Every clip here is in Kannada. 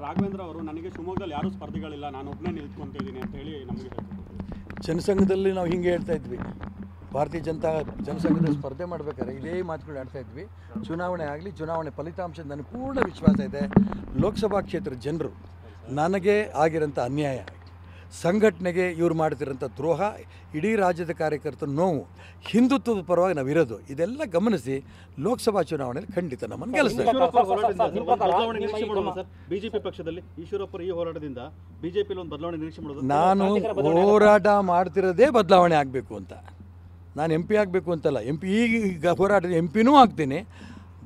ರಾಘವೇಂದ್ರ ಅವರು ನನಗೆ ಶಿವಮೊಗ್ಗದಲ್ಲಿ ಯಾರೂ ಸ್ಪರ್ಧಿಗಳಿಲ್ಲ, ನಾನು ಒಬ್ಬನೇ ನಿಂತ್ಕೊಂತಿದ್ದೀನಿ ಅಂತ ಹೇಳಿ ನಮಗೆ ಜನಸಂಘದಲ್ಲಿ ನಾವು ಹಿಂಗೆ ಹೇಳ್ತಾ ಇದ್ವಿ. ಭಾರತೀಯ ಜನಸಂಘದ ಸ್ಪರ್ಧೆ ಮಾಡಬೇಕಾದ್ರೆ ಇದೇ ಮಾತುಗಳು ಆಡ್ತಾ ಇದ್ವಿ. ಚುನಾವಣೆ ಆಗಲಿ, ಚುನಾವಣೆ ಫಲಿತಾಂಶ ನನಗೆ ಪೂರ್ಣ ವಿಶ್ವಾಸ ಇದೆ. ಲೋಕಸಭಾ ಕ್ಷೇತ್ರದ ಜನರು ನನಗೆ ಆಗಿರೋಂಥ ಅನ್ಯಾಯ, ಸಂಘಟನೆಗೆ ಇವ್ರು ಮಾಡ್ತಿರೋಂಥ ದ್ರೋಹ, ಇಡೀ ರಾಜ್ಯದ ಕಾರ್ಯಕರ್ತರ ನೋವು, ಹಿಂದುತ್ವದ ಪರವಾಗಿ ನಾವಿರೋದು, ಇದೆಲ್ಲ ಗಮನಿಸಿ ಲೋಕಸಭಾ ಚುನಾವಣೆಯಲ್ಲಿ ಖಂಡಿತ ನಮ್ಮನ್ನು ಗೆಲ್ಲಿಸ್ತಾರೆ. ಬಿಜೆಪಿ ಪಕ್ಷದಲ್ಲಿ ಈಶ್ವರಪ್ಪ ಈ ಹೋರಾಟದಿಂದ ಬಿಜೆಪಿಯಲ್ಲಿ ಒಂದು ಬದಲಾವಣೆ ನಿರೀಕ್ಷೆ ಮಾಡೋದು. ನಾನು ಹೋರಾಟ ಮಾಡ್ತಿರೋದೇ ಬದಲಾವಣೆ ಆಗಬೇಕು ಅಂತ. ನಾನು MP ಆಗಬೇಕು ಅಂತಲ್ಲ, ಈಗ ಹೋರಾಟದ MP ಆಗ್ತೀನಿ.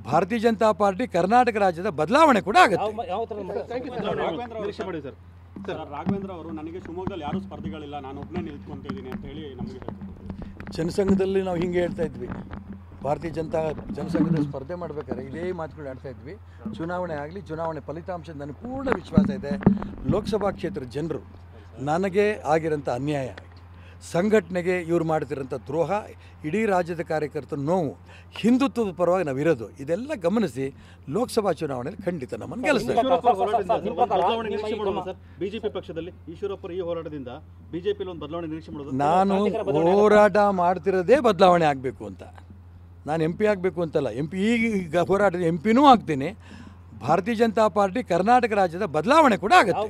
ಭಾರತೀಯ ಜನತಾ ಪಾರ್ಟಿ ಕರ್ನಾಟಕ ರಾಜ್ಯದ ಬದಲಾವಣೆ ಕೂಡ ಆಗುತ್ತೆ. ರಾಘವೇಂದ್ರ ಅವರು ನನಗೆ ಶಿವಮೊಗ್ಗದಲ್ಲಿ ಯಾರೂ ಸ್ಪರ್ಧಿಗಳಿಲ್ಲ, ನಾನು ಒಬ್ಬನೇ ನಿಂತ್ಕೊಂತಿದ್ದೀನಿ ಅಂತ ಹೇಳಿ ನಮಗೆ ಜನಸಂಘದಲ್ಲಿ ನಾವು ಹಿಂಗೆ ಹೇಳ್ತಾ ಇದ್ವಿ. ಭಾರತೀಯ ಜನಸಂಘದ ಸ್ಪರ್ಧೆ ಮಾಡಬೇಕಾದ್ರೆ ಇದೇ ಮಾತುಗಳು ಆಡ್ತಾ ಇದ್ವಿ. ಚುನಾವಣೆ ಆಗಲಿ, ಚುನಾವಣೆ ಫಲಿತಾಂಶ ನನಗೆ ಪೂರ್ಣ ವಿಶ್ವಾಸ ಇದೆ. ಲೋಕಸಭಾ ಕ್ಷೇತ್ರದ ಜನರು ನನಗೆ ಆಗಿರೋಂಥ ಅನ್ಯಾಯ, ಸಂಘಟನೆಗೆ ಇವ್ರು ಮಾಡ್ತಿರೋಂಥ ದ್ರೋಹ, ಇಡೀ ರಾಜ್ಯದ ಕಾರ್ಯಕರ್ತರ ನೋವು, ಹಿಂದುತ್ವದ ಪರವಾಗಿ ನಾವಿರೋದು, ಇದೆಲ್ಲ ಗಮನಿಸಿ ಲೋಕಸಭಾ ಚುನಾವಣೆಯಲ್ಲಿ ಖಂಡಿತ ನಮ್ಮನ್ನು ಗೆಲ್ಲಿಸ್ತಾರೆ. ಬಿಜೆಪಿ ಪಕ್ಷದಲ್ಲಿ ಈಶ್ವರಪ್ಪ ಈ ಹೋರಾಟದಿಂದ ಬಿಜೆಪಿಯಲ್ಲಿ ಒಂದು ಬದಲಾವಣೆ ನಿರೀಕ್ಷೆ ಮಾಡೋದು. ನಾನು ಹೋರಾಟ ಮಾಡ್ತಿರೋದೇ ಬದಲಾವಣೆ ಆಗಬೇಕು ಅಂತ. ನಾನು MP ಆಗಬೇಕು ಅಂತಲ್ಲ, ಈಗ ಹೋರಾಟದ MP ಆಗ್ತೀನಿ. ಭಾರತೀಯ ಜನತಾ ಪಾರ್ಟಿ ಕರ್ನಾಟಕ ರಾಜ್ಯದ ಬದಲಾವಣೆ ಕೂಡ ಆಗುತ್ತೆ.